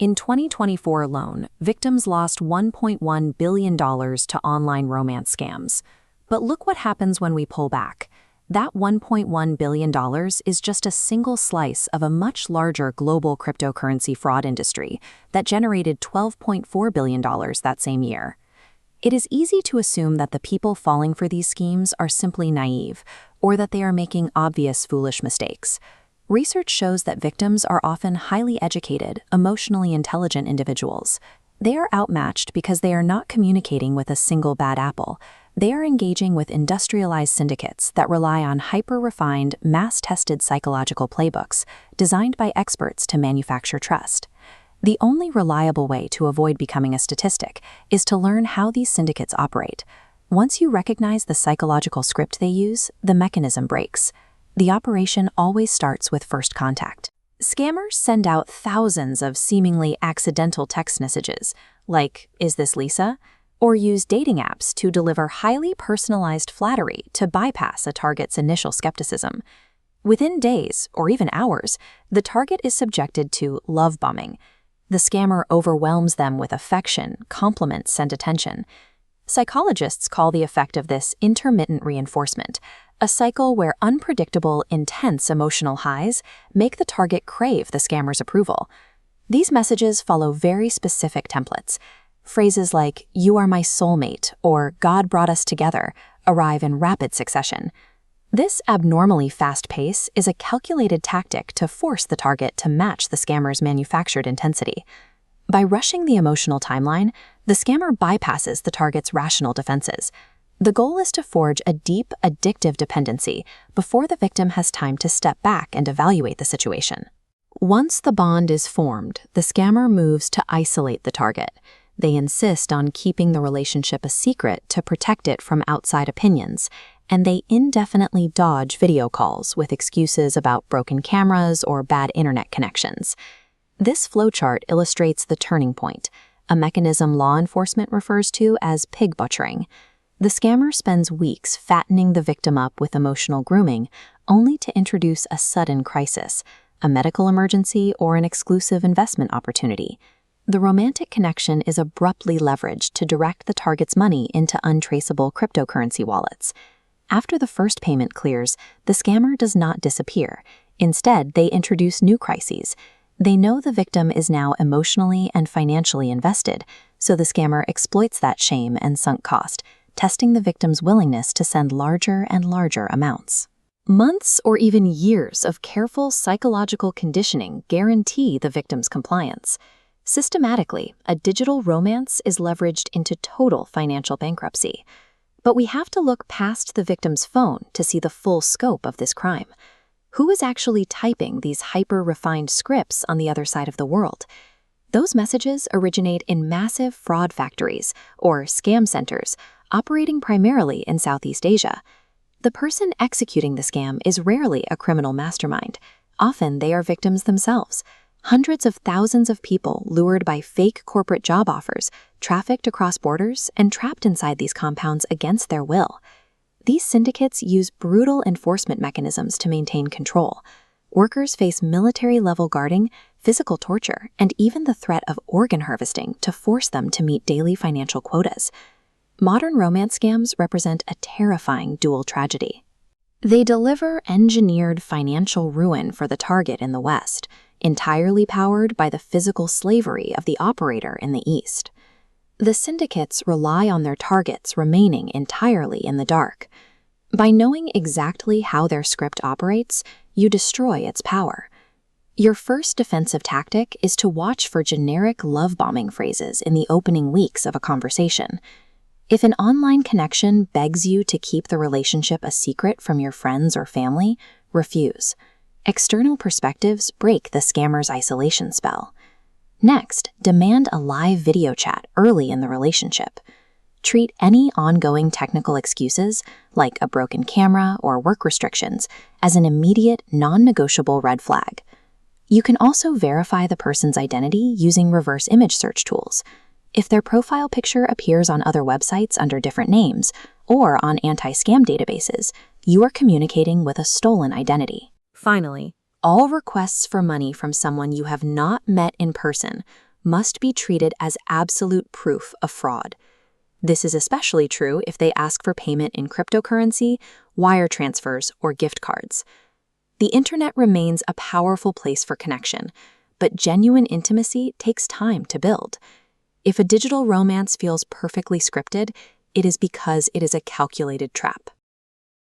In 2024 alone, victims lost $1.1 billion to online romance scams. But look what happens when we pull back. That $1.1 billion is just a single slice of a much larger global cryptocurrency fraud industry that generated $12.4 billion that same year. It is easy to assume that the people falling for these schemes are simply naive, or that they are making obvious foolish mistakes. Research shows that victims are often highly educated, emotionally intelligent individuals. They are outmatched because they are not communicating with a single bad apple. They are engaging with industrialized syndicates that rely on hyper-refined, mass-tested psychological playbooks designed by experts to manufacture trust. The only reliable way to avoid becoming a statistic is to learn how these syndicates operate. Once you recognize the psychological script they use, the mechanism breaks. The operation always starts with first contact. Scammers send out thousands of seemingly accidental text messages, like, "Is this Lisa?" or use dating apps to deliver highly personalized flattery to bypass a target's initial skepticism. Within days, or even hours, the target is subjected to love bombing. The scammer overwhelms them with affection, compliments, and attention. Psychologists call the effect of this intermittent reinforcement, a cycle where unpredictable, intense emotional highs make the target crave the scammer's approval. These messages follow very specific templates. Phrases like, "You are my soulmate," or "God brought us together," arrive in rapid succession. This abnormally fast pace is a calculated tactic to force the target to match the scammer's manufactured intensity. By rushing the emotional timeline, the scammer bypasses the target's rational defenses. The goal is to forge a deep, addictive dependency before the victim has time to step back and evaluate the situation. Once the bond is formed, the scammer moves to isolate the target. They insist on keeping the relationship a secret to protect it from outside opinions, and they indefinitely dodge video calls with excuses about broken cameras or bad internet connections. This flowchart illustrates the turning point, a mechanism law enforcement refers to as pig butchering. The scammer spends weeks fattening the victim up with emotional grooming, only to introduce a sudden crisis, a medical emergency, or an exclusive investment opportunity. The romantic connection is abruptly leveraged to direct the target's money into untraceable cryptocurrency wallets. After the first payment clears, the scammer does not disappear. Instead, they introduce new crises. They know the victim is now emotionally and financially invested, so the scammer exploits that shame and sunk cost, testing the victim's willingness to send larger and larger amounts. Months or even years of careful psychological conditioning guarantee the victim's compliance. Systematically, a digital romance is leveraged into total financial bankruptcy. But we have to look past the victim's phone to see the full scope of this crime. Who is actually typing these hyper-refined scripts on the other side of the world? Those messages originate in massive fraud factories, or scam centers, operating primarily in Southeast Asia. The person executing the scam is rarely a criminal mastermind. Often they are victims themselves. Hundreds of thousands of people lured by fake corporate job offers, trafficked across borders, and trapped inside these compounds against their will. These syndicates use brutal enforcement mechanisms to maintain control. Workers face military-level guarding, physical torture, and even the threat of organ harvesting to force them to meet daily financial quotas. Modern romance scams represent a terrifying dual tragedy. They deliver engineered financial ruin for the target in the West, entirely powered by the physical slavery of the operator in the East. The syndicates rely on their targets remaining entirely in the dark. By knowing exactly how their script operates, you destroy its power. Your first defensive tactic is to watch for generic love-bombing phrases in the opening weeks of a conversation. If an online connection begs you to keep the relationship a secret from your friends or family, refuse. External perspectives break the scammer's isolation spell. Next, demand a live video chat early in the relationship. Treat any ongoing technical excuses, like a broken camera or work restrictions, as an immediate, non-negotiable red flag. You can also verify the person's identity using reverse image search tools. If their profile picture appears on other websites under different names or on anti-scam databases, you are communicating with a stolen identity. Finally, all requests for money from someone you have not met in person must be treated as absolute proof of fraud. This is especially true if they ask for payment in cryptocurrency, wire transfers, or gift cards. The internet remains a powerful place for connection, but genuine intimacy takes time to build. If a digital romance feels perfectly scripted, it is because it is a calculated trap.